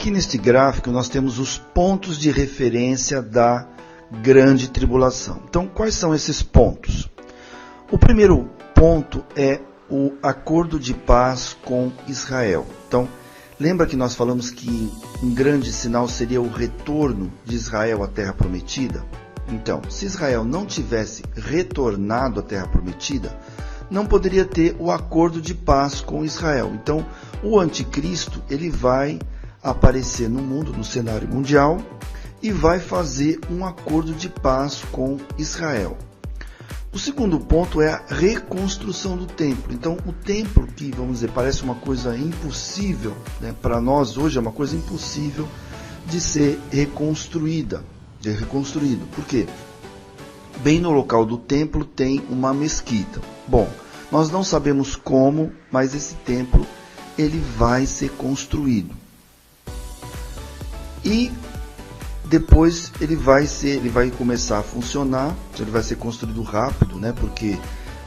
aqui neste gráfico nós temos os pontos de referência da grande tribulação. Então, quais são esses pontos? O primeiro ponto é o acordo de paz com Israel. Então, lembra que nós falamos que um grande sinal seria o retorno de Israel à Terra Prometida? Então, se Israel não tivesse retornado à Terra Prometida, não poderia ter o acordo de paz com Israel. Então, o anticristo ele vai aparecer no mundo, no cenário mundial, e vai fazer um acordo de paz com Israel. O segundo ponto é a reconstrução do templo. Então, o templo, que vamos dizer, parece uma coisa impossível, né? Para nós hoje é uma coisa impossível de ser reconstruído. Por quê? Bem no local do templo tem uma mesquita. Bom, nós não sabemos como, mas esse templo ele vai ser construído. E depois ele vai começar a funcionar, ele vai ser construído rápido, né? Porque,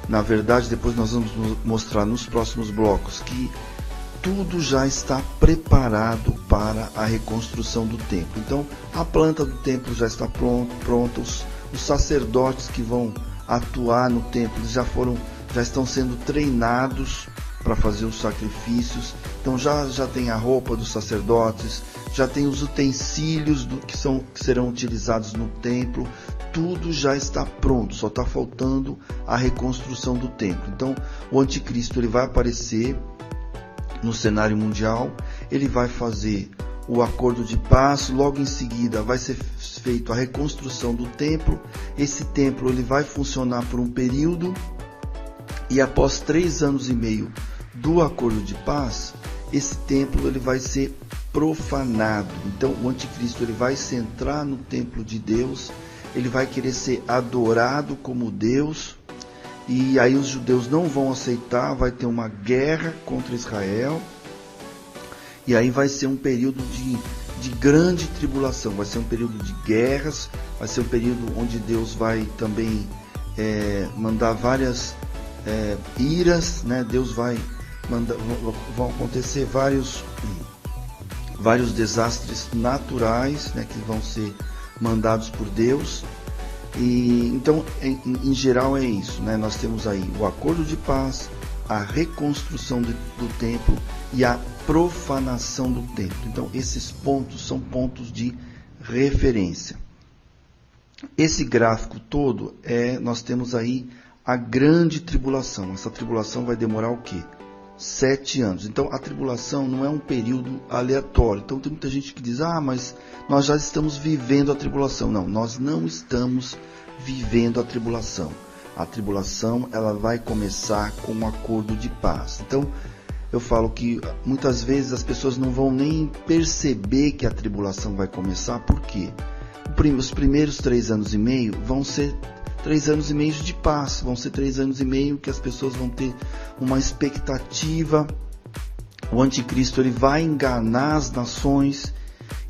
na verdade, depois nós vamos mostrar nos próximos blocos que tudo já está preparado para a reconstrução do templo. Então, a planta do templo já está pronta, os sacerdotes que vão atuar no templo já estão sendo treinados para fazer os sacrifícios. Então já tem a roupa dos sacerdotes, já tem os utensílios que serão utilizados no templo, tudo já está pronto, só está faltando a reconstrução do templo. Então o anticristo ele vai aparecer no cenário mundial, ele vai fazer o acordo de paz, logo em seguida vai ser feita a reconstrução do templo. Esse templo ele vai funcionar por um período e após 3 anos e meio do acordo de paz, esse templo ele vai ser profanado. Então o anticristo ele vai se entrar no templo de Deus, ele vai querer ser adorado como Deus, e aí os judeus não vão aceitar, vai ter uma guerra contra Israel, e aí vai ser um período de grande tribulação, vai ser um período de guerras, vai ser um período onde Deus vai também mandar várias iras, né? Deus vai vão acontecer vários desastres naturais, né, que vão ser mandados por Deus. E então, em geral é isso, né? Nós temos aí o acordo de paz, a reconstrução do templo e a profanação do templo. Então, esses pontos são pontos de referência. Esse gráfico todo nós temos aí a grande tribulação. Essa tribulação vai demorar o quê? 7 anos. Então a tribulação não é um período aleatório. Então tem muita gente que diz, mas nós já estamos vivendo a tribulação. Não, nós não estamos vivendo a tribulação. A tribulação ela vai começar com um acordo de paz. Então eu falo que muitas vezes as pessoas não vão nem perceber que a tribulação vai começar. Por quê? Os primeiros 3 anos e meio vão ser 3 anos e meio de paz, vão ser 3 anos e meio que as pessoas vão ter uma expectativa. O anticristo ele vai enganar as nações,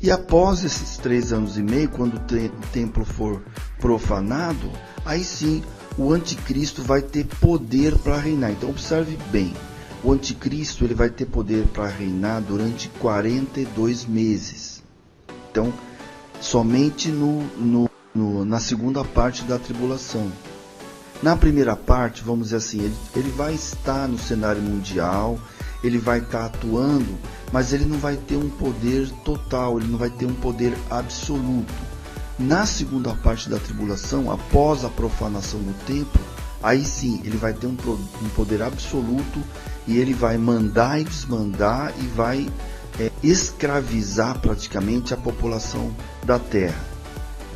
e após esses 3 anos e meio, quando o templo for profanado, aí sim o anticristo vai ter poder para reinar. Então observe bem, o anticristo ele vai ter poder para reinar durante 42 meses. Então somente na segunda parte da tribulação. Na primeira parte, vamos dizer assim, ele vai estar no cenário mundial, ele vai estar atuando, mas ele não vai ter um poder total, ele não vai ter um poder absoluto. Na segunda parte da tribulação, após a profanação do templo, aí sim, ele vai ter um poder absoluto, e ele vai mandar e desmandar e vai escravizar praticamente a população da terra.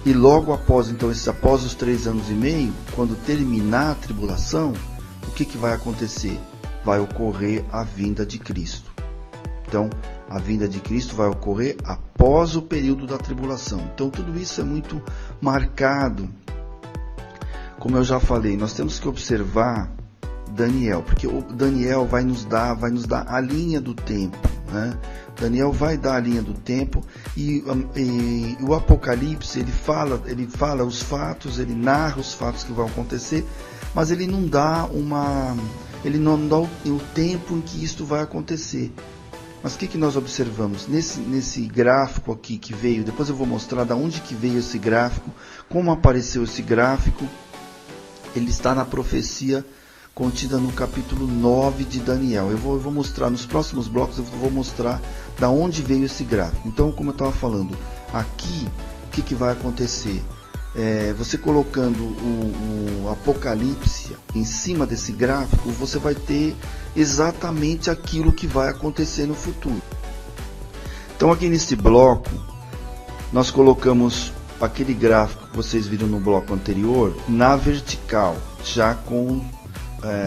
E logo após, então, após os 3 anos e meio, quando terminar a tribulação, o que vai acontecer? Vai ocorrer a vinda de Cristo. Então, a vinda de Cristo vai ocorrer após o período da tribulação. Então, tudo isso é muito marcado. Como eu já falei, nós temos que observar Daniel, porque o Daniel vai nos dar a linha do tempo, né? Daniel vai dar a linha do tempo, e o Apocalipse ele fala os fatos, ele narra os fatos que vão acontecer, mas ele não dá o tempo em que isto vai acontecer. Mas o que nós observamos? Nesse gráfico aqui que veio, depois eu vou mostrar de onde que veio esse gráfico, como apareceu esse gráfico. Ele está na profecia contida no capítulo 9 de Daniel. Eu vou mostrar, nos próximos blocos eu vou mostrar de onde veio esse gráfico. Então, como eu estava falando, aqui, o que vai acontecer? Você colocando o Apocalipse em cima desse gráfico, você vai ter exatamente aquilo que vai acontecer no futuro. Então, aqui nesse bloco, nós colocamos aquele gráfico que vocês viram no bloco anterior na vertical, já com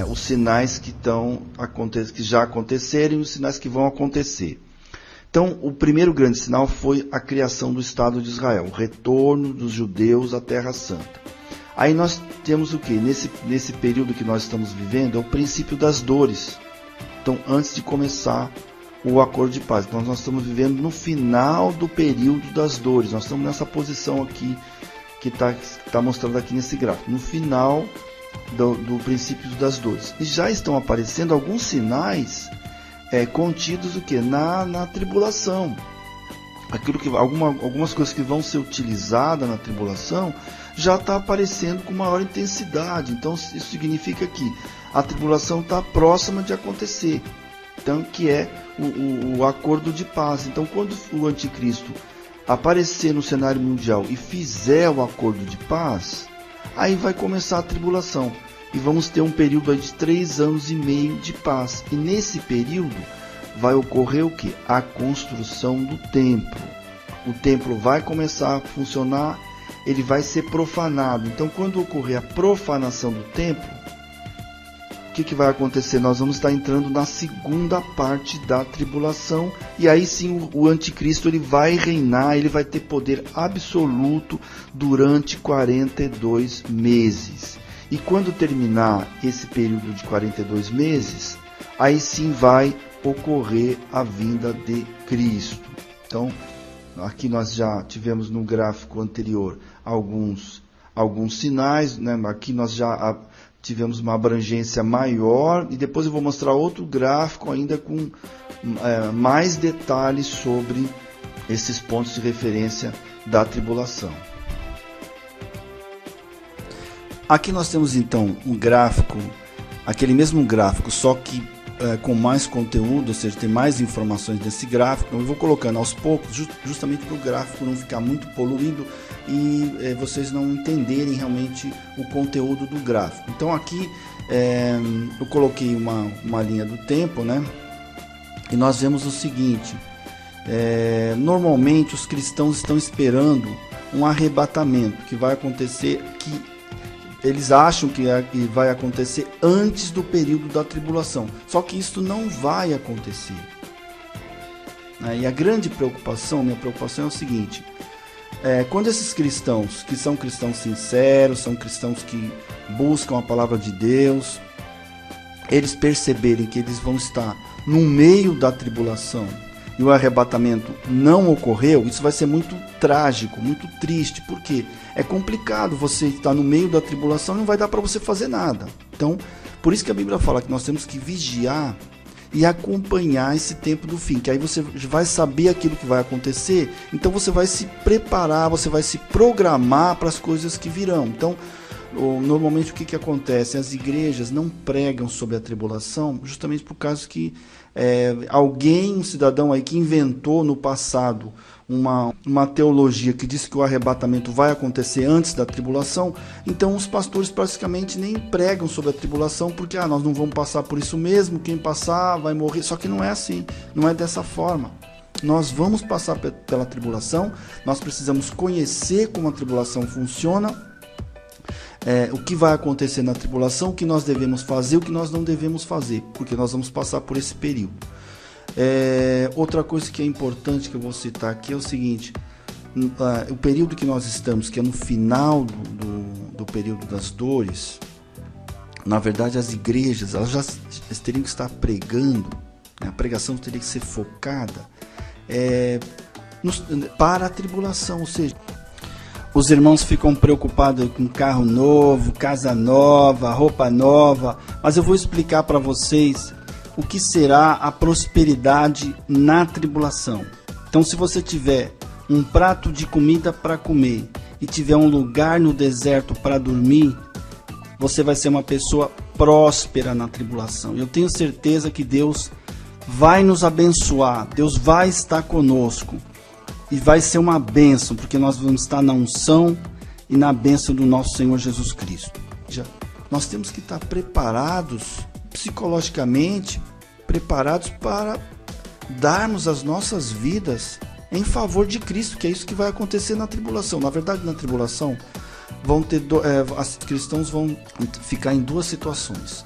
os sinais que já aconteceram e os sinais que vão acontecer. Então, o primeiro grande sinal foi a criação do Estado de Israel, o retorno dos judeus à Terra Santa. Aí nós temos o que? Nesse período que nós estamos vivendo, é o princípio das dores. Então, antes de começar o acordo de paz. Então, nós estamos vivendo no final do período das dores. Nós estamos nessa posição aqui, que está mostrando aqui nesse gráfico, no final do princípio das dores. E já estão aparecendo alguns sinais contidos o que? Na tribulação. Algumas coisas que vão ser utilizadas na tribulação já está aparecendo com maior intensidade. Então isso significa que a tribulação está próxima de acontecer. Então, que é o acordo de paz. Então, quando o anticristo aparecer no cenário mundial e fizer o acordo de paz, aí vai começar a tribulação. E vamos ter um período de 3 anos e meio de paz. E nesse período vai ocorrer o que? A construção do templo. O templo vai começar a funcionar, ele vai ser profanado. Então, quando ocorrer a profanação do templo, o que vai acontecer? Nós vamos estar entrando na segunda parte da tribulação. E aí sim o anticristo ele vai reinar, ele vai ter poder absoluto durante 42 meses. E quando terminar esse período de 42 meses, aí sim vai ocorrer a vinda de Cristo. Então, aqui nós já tivemos no gráfico anterior alguns sinais, né? Aqui nós já tivemos uma abrangência maior, e depois eu vou mostrar outro gráfico ainda com mais detalhes sobre esses pontos de referência da tribulação. Aqui nós temos então um gráfico, aquele mesmo gráfico, só que com mais conteúdo, ou seja, tem mais informações desse gráfico. Então eu vou colocando aos poucos, justamente para o gráfico não ficar muito poluído e vocês não entenderem realmente o conteúdo do gráfico. Então aqui eu coloquei uma linha do tempo, né? E nós vemos o seguinte: normalmente os cristãos estão esperando um arrebatamento que vai acontecer, que eles acham que vai acontecer antes do período da tribulação. Só que isso não vai acontecer. E a grande preocupação, minha preocupação é o seguinte: quando esses cristãos, que são cristãos sinceros, são cristãos que buscam a palavra de Deus, eles perceberem que eles vão estar no meio da tribulação e o arrebatamento não ocorreu, isso vai ser muito trágico, muito triste, porque é complicado você estar no meio da tribulação e não vai dar para você fazer nada. Então, por isso que a Bíblia fala que nós temos que vigiar e acompanhar esse tempo do fim, que aí você vai saber aquilo que vai acontecer, então você vai se preparar, você vai se programar para as coisas que virão. Então, normalmente o que acontece? As igrejas não pregam sobre a tribulação justamente por causa que alguém, um cidadão aí que inventou no passado uma teologia que diz que o arrebatamento vai acontecer antes da tribulação. Então os pastores praticamente nem pregam sobre a tribulação, porque nós não vamos passar por isso mesmo, quem passar vai morrer. Só que não é assim, não é dessa forma. Nós vamos passar pela tribulação, nós precisamos conhecer como a tribulação funciona, o que vai acontecer na tribulação, o que nós devemos fazer, o que nós não devemos fazer, porque nós vamos passar por esse período. Outra coisa que é importante que eu vou citar aqui é o seguinte: o período que nós estamos, que é no final do período das dores, na verdade as igrejas elas já teriam que estar pregando, né? A pregação teria que ser focada para a tribulação, ou seja, os irmãos ficam preocupados com carro novo, casa nova, roupa nova, mas eu vou explicar para vocês o que será a prosperidade na tribulação. Então, se você tiver um prato de comida para comer e tiver um lugar no deserto para dormir, você vai ser uma pessoa próspera na tribulação. Eu tenho certeza que Deus vai nos abençoar, Deus vai estar conosco e vai ser uma bênção, porque nós vamos estar na unção e na bênção do nosso Senhor Jesus Cristo. Nós temos que estar preparados, psicologicamente, preparados para darmos as nossas vidas em favor de Cristo, que é isso que vai acontecer na tribulação. Na verdade, na tribulação, os cristãos vão ficar em duas situações.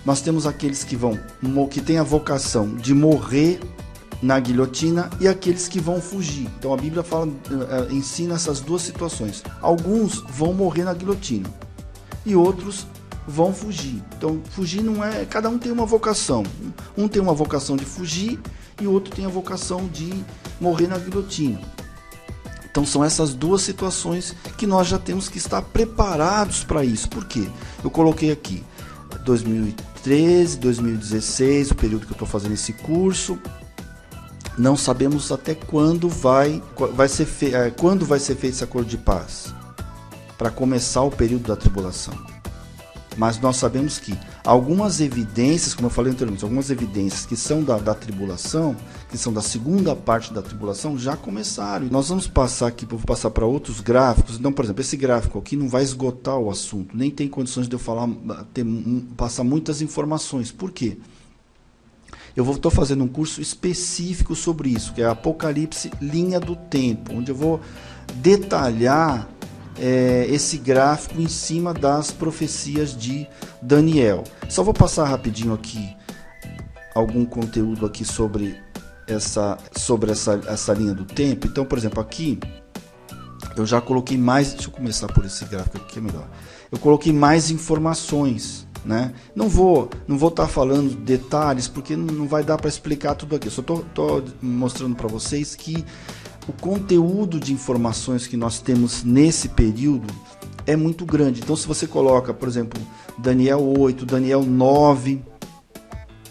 Nós temos aqueles que têm a vocação de morrer na guilhotina e aqueles que vão fugir. Então a Bíblia ensina essas duas situações. Alguns vão morrer na guilhotina e outros vão fugir. Então fugir não é... Cada um tem uma vocação. Um tem uma vocação de fugir e o outro tem a vocação de morrer na guilhotina. Então são essas duas situações que nós já temos que estar preparados para isso. Por quê? Eu coloquei aqui 2013, 2016, o período que eu estou fazendo esse curso. Não sabemos até quando vai ser feito esse acordo de paz, para começar o período da tribulação. Mas nós sabemos que algumas evidências, como eu falei anteriormente, algumas evidências que são da tribulação, que são da segunda parte da tribulação, já começaram. Nós vamos passar aqui, vou passar para outros gráficos. Então, por exemplo, esse gráfico aqui não vai esgotar o assunto, nem tem condições de eu passar muitas informações. Por quê? Eu estou fazendo um curso específico sobre isso, que é Apocalipse Linha do Tempo, onde eu vou detalhar esse gráfico em cima das profecias de Daniel. Só vou passar rapidinho aqui algum conteúdo aqui sobre essa linha do tempo. Então, por exemplo, aqui eu já coloquei mais... Deixa eu começar por esse gráfico aqui, que é melhor. Eu coloquei mais informações, né? Não vou estar falando detalhes, porque não vai dar para explicar tudo aqui. Eu só estou mostrando para vocês que o conteúdo de informações que nós temos nesse período é muito grande. Então, se você coloca, por exemplo, Daniel 8, Daniel 9,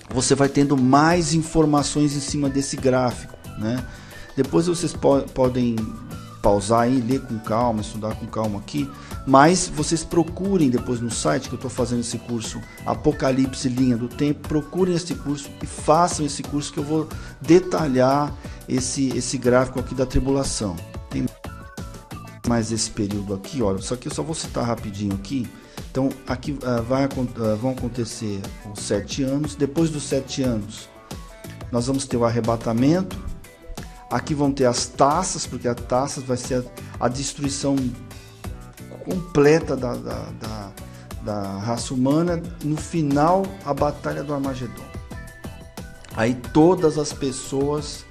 você vai tendo mais informações em cima desse gráfico, né? Depois vocês podem pausar e ler com calma, estudar com calma aqui, mas vocês procurem depois no site que eu estou fazendo esse curso Apocalipse Linha do Tempo, procurem esse curso e façam esse curso que eu vou detalhar esse gráfico aqui da tribulação. Tem mais esse período aqui, olha, só que eu só vou citar rapidinho aqui. Então aqui vão acontecer os 7 anos, depois dos 7 anos nós vamos ter o arrebatamento. Aqui vão ter as taças, porque a taça vai ser a destruição completa da raça humana. No final, a batalha do Armagedon. Aí todas as pessoas,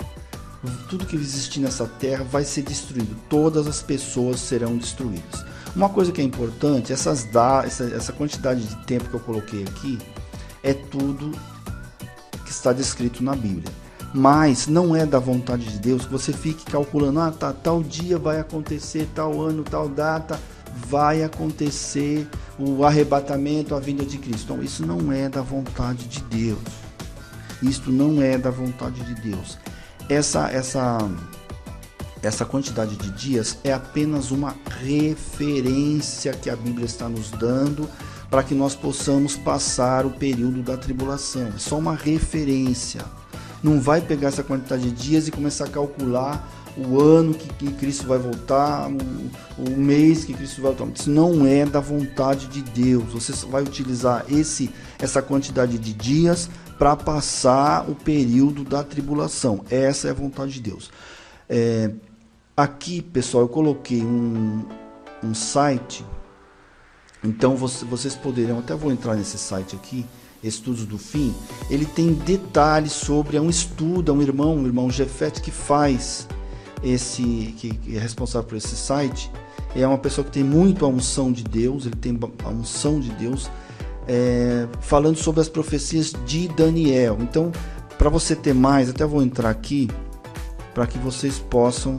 tudo que existir nessa terra vai ser destruído. Todas as pessoas serão destruídas. Uma coisa que é importante, essa quantidade de tempo que eu coloquei aqui, é tudo que está descrito na Bíblia. Mas não é da vontade de Deus que você fique calculando, tal dia vai acontecer, tal ano, tal data, vai acontecer o arrebatamento, a vinda de Cristo. Então, isso não é da vontade de Deus. Isto não é da vontade de Deus. Essa quantidade de dias é apenas uma referência que a Bíblia está nos dando para que nós possamos passar o período da tribulação. É só uma referência. Não vai pegar essa quantidade de dias e começar a calcular o ano que Cristo vai voltar, o mês que Cristo vai voltar. Isso não é da vontade de Deus. Você vai utilizar essa quantidade de dias para passar o período da tribulação. Essa é a vontade de Deus. Aqui, pessoal, eu coloquei um site. Então vocês poderiam, até vou entrar nesse site aqui, Estudos do Fim. Ele tem detalhes sobre, é um irmão Jefete, que faz que é responsável por esse site. É uma pessoa que tem muito a unção de Deus, ele tem a unção de Deus, falando sobre as profecias de Daniel. Então, para você ter mais, até vou entrar aqui para que vocês possam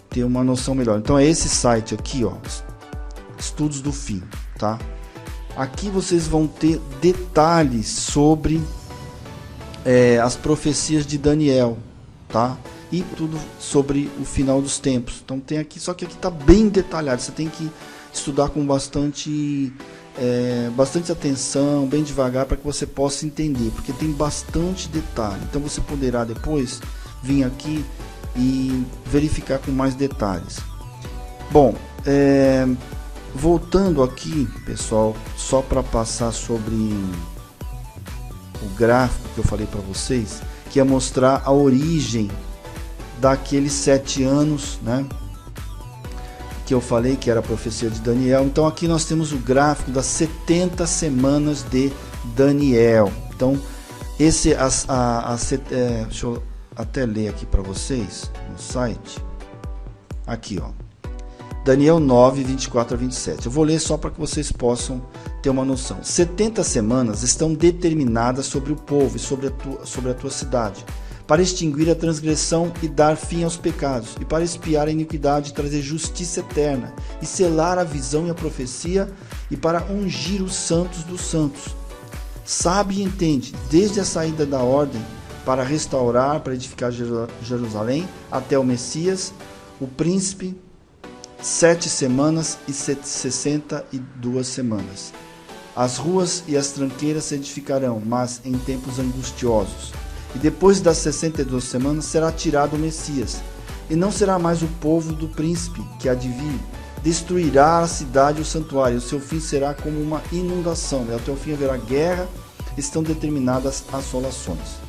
ter uma noção melhor. Então é esse site aqui, ó, Estudos do Fim, tá? Aqui vocês vão ter detalhes sobre as profecias de Daniel, tá? E tudo sobre o final dos tempos. Então tem aqui, só que aqui está bem detalhado. Você tem que estudar com bastante atenção, bem devagar, para que você possa entender, porque tem bastante detalhe. Então você poderá depois vir aqui e verificar com mais detalhes. Bom, voltando aqui, pessoal, só para passar sobre o gráfico que eu falei para vocês, que é mostrar a origem daqueles 7 anos, né, que eu falei que era a profecia de Daniel. Então aqui nós temos o gráfico das 70 semanas de Daniel. Então esse deixa eu até ler aqui para vocês no site. Aqui, ó, Daniel 9, 24 a 27. Eu vou ler só para que vocês possam ter uma noção. 70 semanas estão determinadas sobre o povo e sobre a tua cidade, para extinguir a transgressão e dar fim aos pecados, e para expiar a iniquidade e trazer justiça eterna, e selar a visão e a profecia, e para ungir os santos dos santos. Sabe e entende, desde a saída da ordem, para restaurar, para edificar Jerusalém, até o Messias, o príncipe, 7 semanas e 62 semanas. As ruas e as tranqueiras se edificarão, mas em tempos angustiosos. E depois das 62 semanas será tirado o Messias, e não será mais o povo do príncipe que há de vir. Destruirá a cidade e o santuário, o seu fim será como uma inundação, e até o fim haverá guerra, estão determinadas assolações.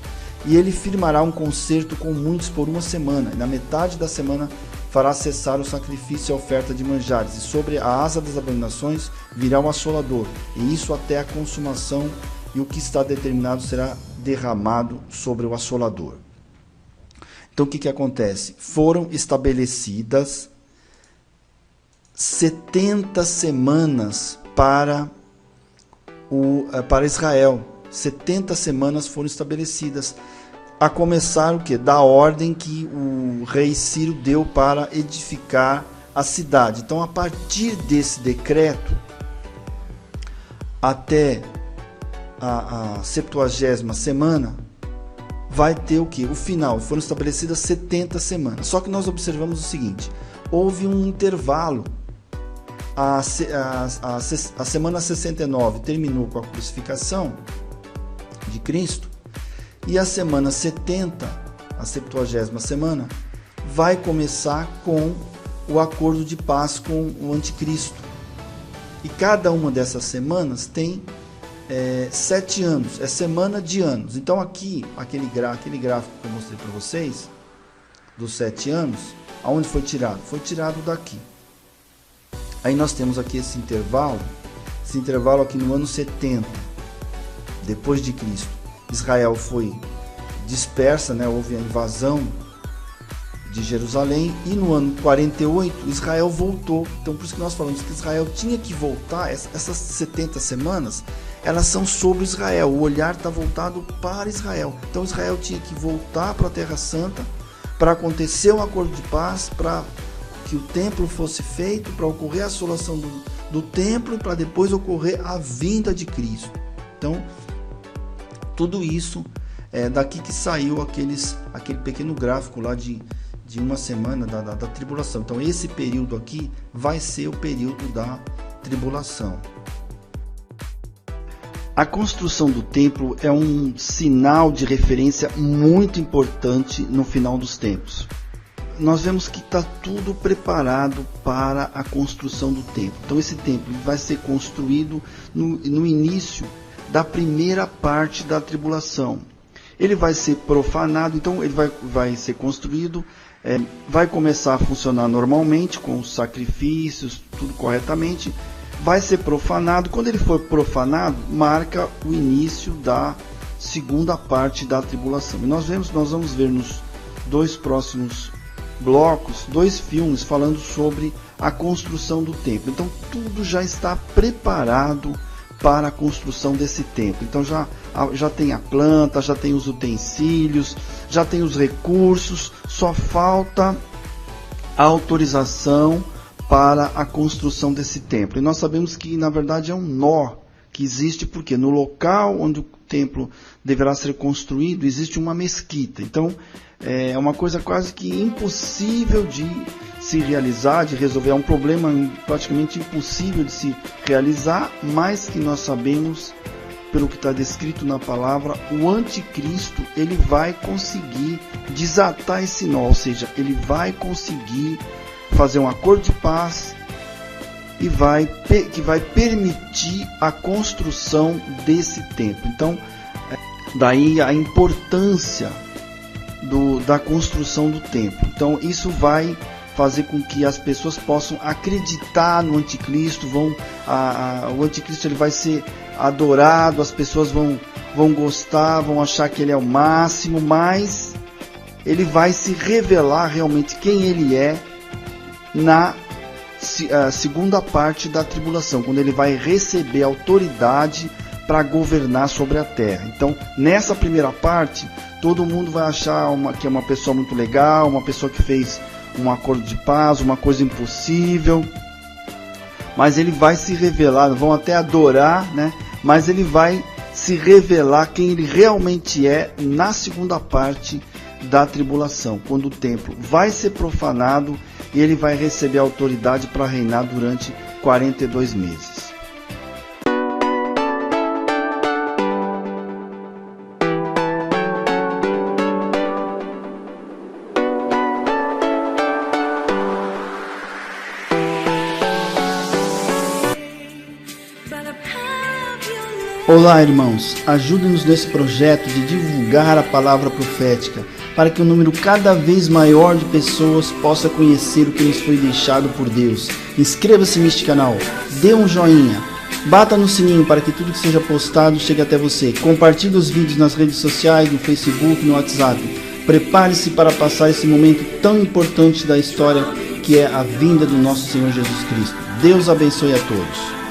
E ele firmará um concerto com muitos por 1 semana, e na metade da semana fará cessar o sacrifício e a oferta de manjares, e sobre a asa das abominações virá o assolador, e isso até a consumação, e o que está determinado será derramado sobre o assolador. Então o que acontece? Foram estabelecidas 70 semanas para Israel. 70 semanas foram estabelecidas, a começar o quê? Da ordem que o rei Ciro deu para edificar a cidade. Então, a partir desse decreto, até a 70ª semana, vai ter o quê? O final. Foram estabelecidas 70 semanas. Só que nós observamos o seguinte: houve um intervalo. A semana 69 terminou com a crucificação de Cristo, e a semana 70, a 70ª semana, vai começar com o acordo de paz com o anticristo. E cada uma dessas semanas tem 7 anos, é semana de anos. Então aqui, aquele gráfico que eu mostrei para vocês, dos 7 anos, aonde foi tirado? Foi tirado daqui. Aí nós temos aqui esse intervalo aqui no ano 70, depois de Cristo. Israel foi dispersa, né? Houve a invasão de Jerusalém, e no ano 48 Israel voltou. Então por isso que nós falamos que Israel tinha que voltar. Essas 70 semanas, elas são sobre Israel, o olhar está voltado para Israel. Então Israel tinha que voltar para a Terra Santa, para acontecer um acordo de paz, para que o templo fosse feito, para ocorrer a assolação do templo, para depois ocorrer a vinda de Cristo. Então tudo isso é daqui que saiu aquele pequeno gráfico lá de uma semana da tribulação. Então esse período aqui vai ser o período da tribulação. A construção do templo é um sinal de referência muito importante no final dos tempos. Nós vemos que está tudo preparado para a construção do templo. Então esse templo vai ser construído no início da primeira parte da tribulação. Ele vai ser profanado, então ele vai ser construído, vai começar a funcionar normalmente, com os sacrifícios, tudo corretamente, vai ser profanado. Quando ele for profanado, marca o início da segunda parte da tribulação. E nós vamos ver nos 2 próximos blocos, 2 filmes falando sobre a construção do templo. Então tudo já está preparado para a construção desse templo. Então já tem a planta, já tem os utensílios, já tem os recursos, só falta a autorização para a construção desse templo. E nós sabemos que na verdade é um nó que existe, porque no local onde o templo deverá ser construído existe uma mesquita. Então é uma coisa quase que impossível de se realizar, de resolver. É um problema praticamente impossível de se realizar, mas que nós sabemos, pelo que está descrito na palavra, o anticristo ele vai conseguir desatar esse nó, ou seja, ele vai conseguir fazer um acordo de paz e que vai permitir a construção desse templo. Então, daí a importância da construção do templo. Então, isso vai fazer com que as pessoas possam acreditar no anticristo. O anticristo ele vai ser adorado, as pessoas vão gostar, vão achar que ele é o máximo, mas ele vai se revelar realmente quem ele é na segunda parte da tribulação, quando ele vai receber autoridade para governar sobre a terra. Então, nessa primeira parte, todo mundo vai achar que é uma pessoa muito legal, uma pessoa que fez um acordo de paz, uma coisa impossível, mas ele vai se revelar, vão até adorar, né? Mas ele vai se revelar quem ele realmente é na segunda parte da tribulação, quando o templo vai ser profanado e ele vai receber a autoridade para reinar durante 42 meses. Olá, irmãos, ajude-nos nesse projeto de divulgar a palavra profética, para que um número cada vez maior de pessoas possa conhecer o que nos foi deixado por Deus. Inscreva-se neste canal, dê um joinha, bata no sininho para que tudo que seja postado chegue até você. Compartilhe os vídeos nas redes sociais, no Facebook, no WhatsApp. Prepare-se para passar esse momento tão importante da história, que é a vinda do nosso Senhor Jesus Cristo. Deus abençoe a todos.